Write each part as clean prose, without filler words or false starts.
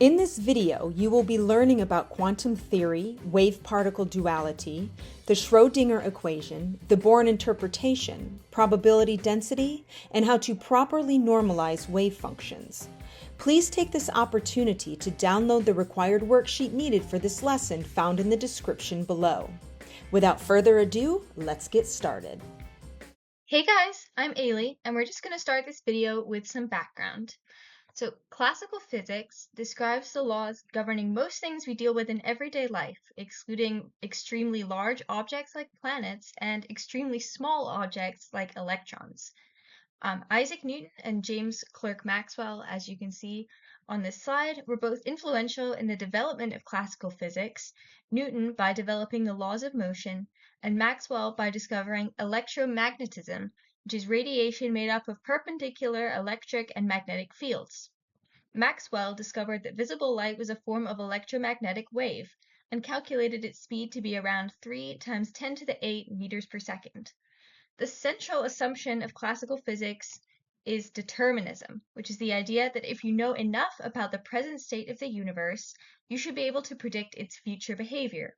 In this video, you will be learning about quantum theory, wave-particle duality, the Schrödinger equation, the Born interpretation, probability density, and how to properly normalize wave functions. Please take this opportunity to download the required worksheet needed for this lesson found in the description below. Without further ado, let's get started. Hey guys, I'm Ailey, and we're just going to start this video with some background. So, classical physics describes the laws governing most things we deal with in everyday life, excluding extremely large objects like planets and extremely small objects like electrons. Isaac Newton and James Clerk Maxwell, as you can see on this slide, were both influential in the development of classical physics, Newton by developing the laws of motion, and Maxwell by discovering electromagnetism, which is radiation made up of perpendicular electric and magnetic fields. Maxwell discovered that visible light was a form of electromagnetic wave and calculated its speed to be around 3 × 10⁸ meters per second. The central assumption of classical physics is determinism, which is the idea that if you know enough about the present state of the universe, you should be able to predict its future behavior.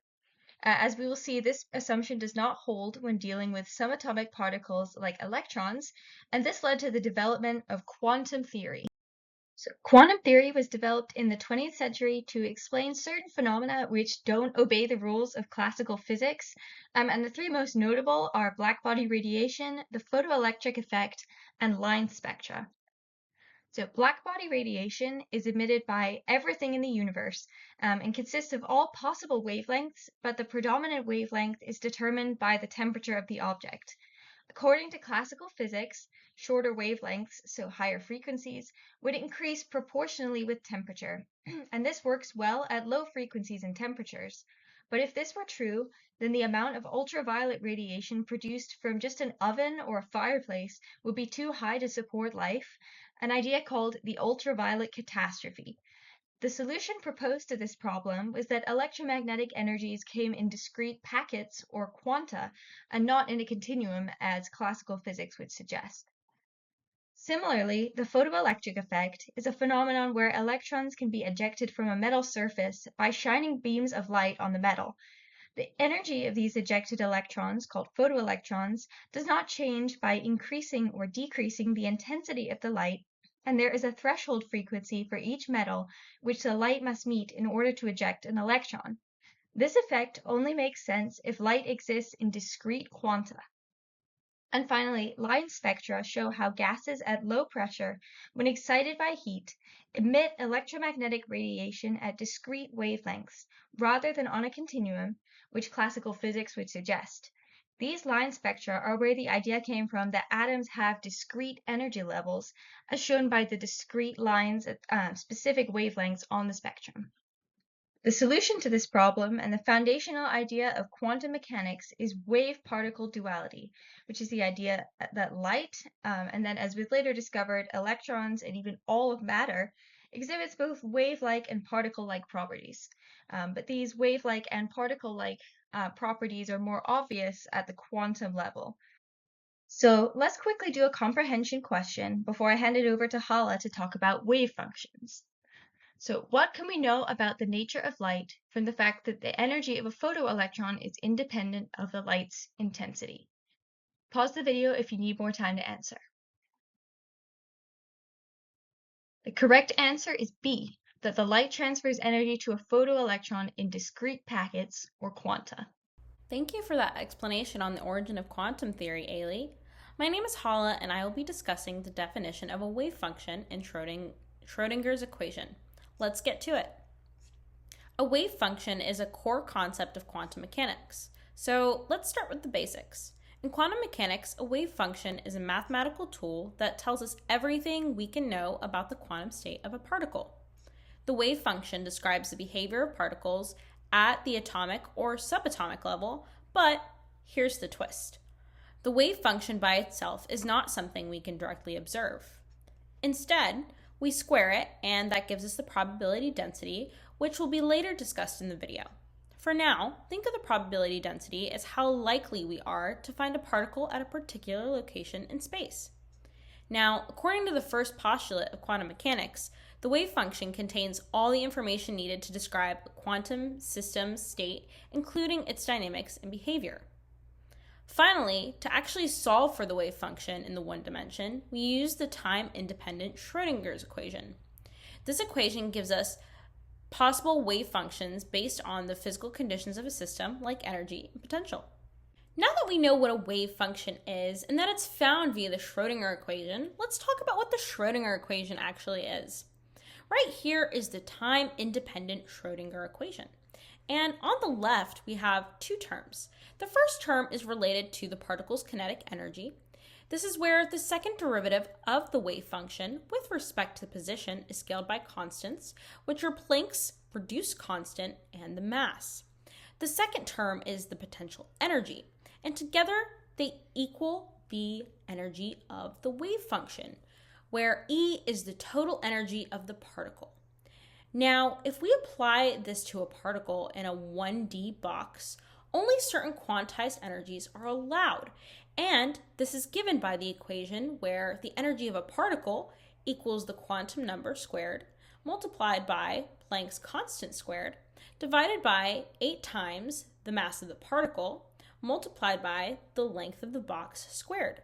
As we will see, this assumption does not hold when dealing with subatomic particles like electrons, and this led to the development of quantum theory. So quantum theory was developed in the 20th century to explain certain phenomena which don't obey the rules of classical physics, and the three most notable are blackbody radiation, the photoelectric effect, and line spectra. So blackbody radiation is emitted by everything in the universe and consists of all possible wavelengths, but the predominant wavelength is determined by the temperature of the object. According to classical physics, shorter wavelengths, so higher frequencies, would increase proportionally with temperature, and this works well at low frequencies and temperatures. But if this were true, then the amount of ultraviolet radiation produced from just an oven or a fireplace would be too high to support life, an idea called the ultraviolet catastrophe. The solution proposed to this problem was that electromagnetic energies came in discrete packets, or quanta, and not in a continuum as classical physics would suggest. Similarly, the photoelectric effect is a phenomenon where electrons can be ejected from a metal surface by shining beams of light on the metal. The energy of these ejected electrons, called photoelectrons, does not change by increasing or decreasing the intensity of the light, and there is a threshold frequency for each metal which the light must meet in order to eject an electron. This effect only makes sense if light exists in discrete quanta. And finally, line spectra show how gases at low pressure, when excited by heat, emit electromagnetic radiation at discrete wavelengths, rather than on a continuum, which classical physics would suggest. These line spectra are where the idea came from that atoms have discrete energy levels, as shown by the discrete lines at specific wavelengths on the spectrum. The solution to this problem and the foundational idea of quantum mechanics is wave-particle duality, which is the idea that light, and then as we've later discovered, electrons and even all of matter, exhibits both wave-like and particle-like properties. But these wave-like and particle-like properties are more obvious at the quantum level. So let's quickly do a comprehension question before I hand it over to Hala to talk about wave functions. So what can we know about the nature of light from the fact that the energy of a photoelectron is independent of the light's intensity? Pause the video if you need more time to answer. The correct answer is B, that the light transfers energy to a photoelectron in discrete packets, or quanta. Thank you for that explanation on the origin of quantum theory, Ailey. My name is Hala, and I will be discussing the definition of a wave function in Schrödinger's equation. Let's get to it. A wave function is a core concept of quantum mechanics. So let's start with the basics. In quantum mechanics, a wave function is a mathematical tool that tells us everything we can know about the quantum state of a particle. The wave function describes the behavior of particles at the atomic or subatomic level, but here's the twist. The wave function by itself is not something we can directly observe. Instead, we square it, and that gives us the probability density, which will be later discussed in the video. For now, think of the probability density as how likely we are to find a particle at a particular location in space. Now, according to the first postulate of quantum mechanics, the wave function contains all the information needed to describe a quantum system's state, including its dynamics and behavior. Finally, to actually solve for the wave function in the one dimension, we use the time-independent Schrödinger's equation. This equation gives us possible wave functions based on the physical conditions of a system, like energy and potential. Now that we know what a wave function is and that it's found via the Schrödinger equation, let's talk about what the Schrödinger equation actually is. Right here is the time-independent Schrödinger equation. And on the left, we have two terms. The first term is related to the particle's kinetic energy. This is where the second derivative of the wave function with respect to the position is scaled by constants, which are Planck's reduced constant and the mass. The second term is the potential energy, and together they equal the energy of the wave function, where E is the total energy of the particle. Now, if we apply this to a particle in a 1D box, only certain quantized energies are allowed, and this is given by the equation where the energy of a particle equals the quantum number squared multiplied by Planck's constant squared divided by 8 times the mass of the particle multiplied by the length of the box squared.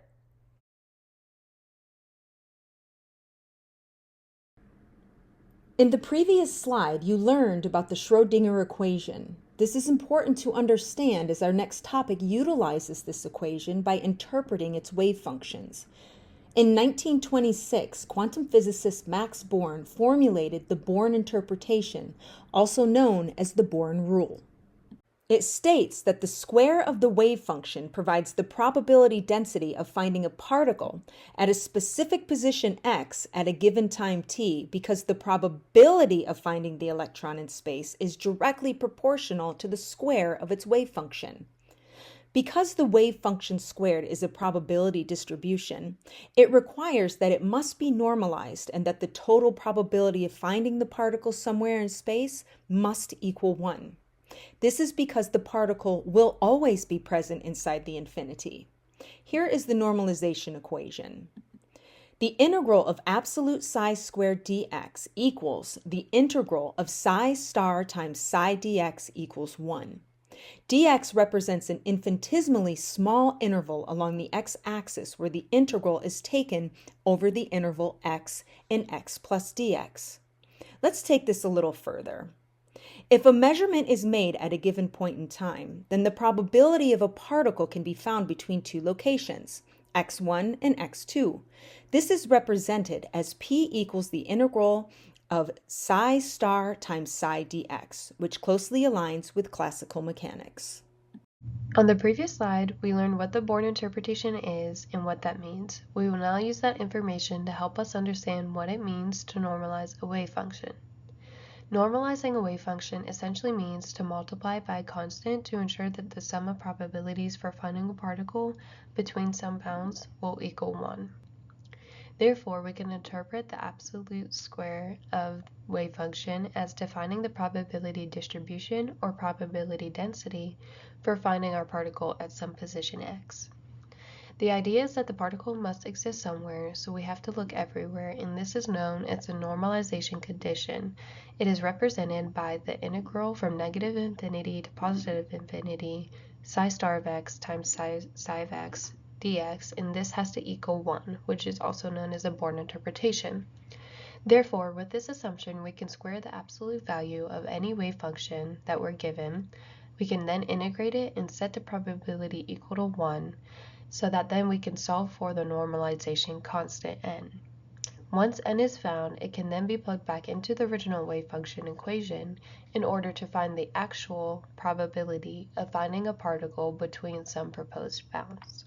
In the previous slide, you learned about the Schrödinger equation. This is important to understand as our next topic utilizes this equation by interpreting its wave functions. In 1926, quantum physicist Max Born formulated the Born interpretation, also known as the Born rule. It states that the square of the wave function provides the probability density of finding a particle at a specific position x at a given time t because the probability of finding the electron in space is directly proportional to the square of its wave function. Because the wave function squared is a probability distribution, it requires that it must be normalized and that the total probability of finding the particle somewhere in space must equal 1. This is because the particle will always be present inside the infinity. Here is the normalization equation. The integral of absolute psi squared dx equals the integral of psi star times psi dx equals 1. dx represents an infinitesimally small interval along the x-axis where the integral is taken over the interval x in x plus dx. Let's take this a little further. If a measurement is made at a given point in time, then the probability of a particle can be found between two locations, x1 and x2. This is represented as p equals the integral of psi star times psi dx, which closely aligns with classical mechanics. On the previous slide, we learned what the Born interpretation is and what that means. We will now use that information to help us understand what it means to normalize a wave function. Normalizing a wave function essentially means to multiply by a constant to ensure that the sum of probabilities for finding a particle between some bounds will equal 1. Therefore, we can interpret the absolute square of wave function as defining the probability distribution or probability density for finding our particle at some position x. The idea is that the particle must exist somewhere, so we have to look everywhere, and this is known as the normalization condition. It is represented by the integral from negative infinity to positive infinity, psi star of x times psi of x dx, and this has to equal 1, which is also known as a Born interpretation. Therefore, with this assumption, we can square the absolute value of any wave function that we're given. We can then integrate it and set the probability equal to 1, so that then we can solve for the normalization constant n. Once n is found, it can then be plugged back into the original wave function equation in order to find the actual probability of finding a particle between some proposed bounds.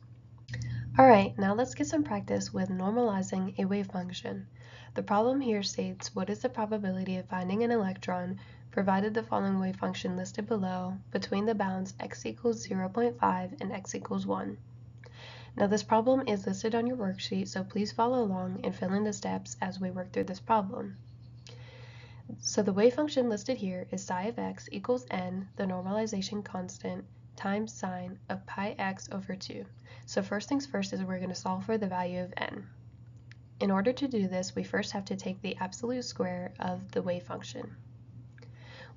Alright, now let's get some practice with normalizing a wave function. The problem here states what is the probability of finding an electron provided the following wave function listed below between the bounds x equals 0.5 and x equals 1. Now this problem is listed on your worksheet, so please follow along and fill in the steps as we work through this problem. So the wave function listed here is psi of x equals n, the normalization constant, times sine of pi x over 2. So first things first is we're going to solve for the value of n. In order to do this, we first have to take the absolute square of the wave function.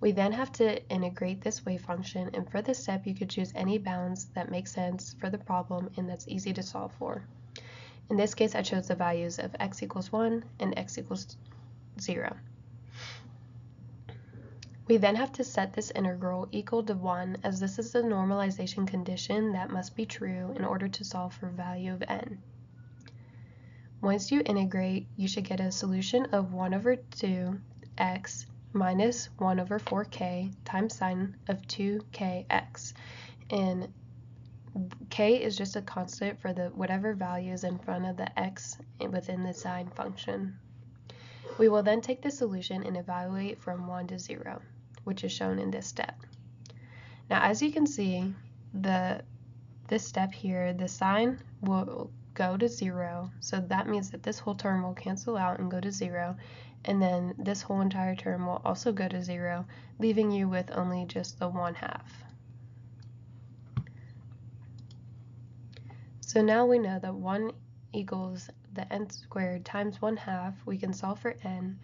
We then have to integrate this wave function, and for this step you could choose any bounds that make sense for the problem and that's easy to solve for. In this case, I chose the values of x equals 1 and x equals 0. We then have to set this integral equal to 1, as this is the normalization condition that must be true in order to solve for value of n. Once you integrate, you should get a solution of 1 over 2x minus 1 over 4k times sine of 2kx. And k is just a constant for the whatever value is in front of the x within the sine function. We will then take the solution and evaluate from 1 to 0, which is shown in this step. Now, as you can see, this step here, the sine will go to 0, so that means that this whole term will cancel out and go to 0, and then this whole entire term will also go to 0, leaving you with only just the 1/2. So now we know that 1 equals the n squared times 1/2. We can solve for n,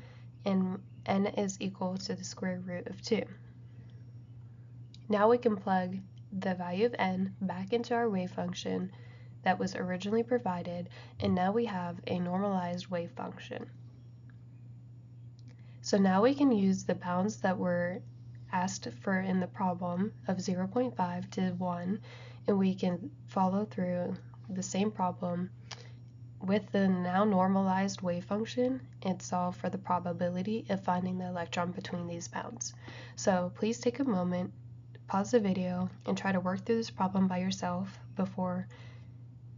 and n is equal to the square root of 2. Now we can plug the value of n back into our wave function that was originally provided, and now we have a normalized wave function. So now we can use the bounds that were asked for in the problem of 0.5 to 1, and we can follow through the same problem with the now normalized wave function and solve for the probability of finding the electron between these bounds. So please take a moment, pause the video, and try to work through this problem by yourself before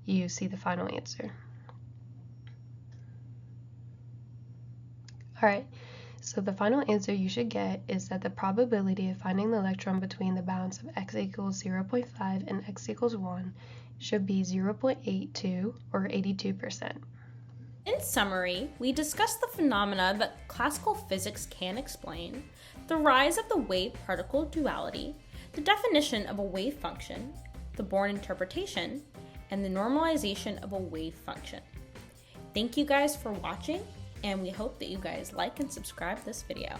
you see the final answer. Alright, so the final answer you should get is that the probability of finding the electron between the bounds of x equals 0.5 and x equals 1 should be 0.82 or 82%. In summary, we discussed the phenomena that classical physics can explain, the rise of the wave-particle duality, the definition of a wave function, the Born interpretation, and the normalization of a wave function. Thank you guys for watching, and we hope that you guys like and subscribe this video.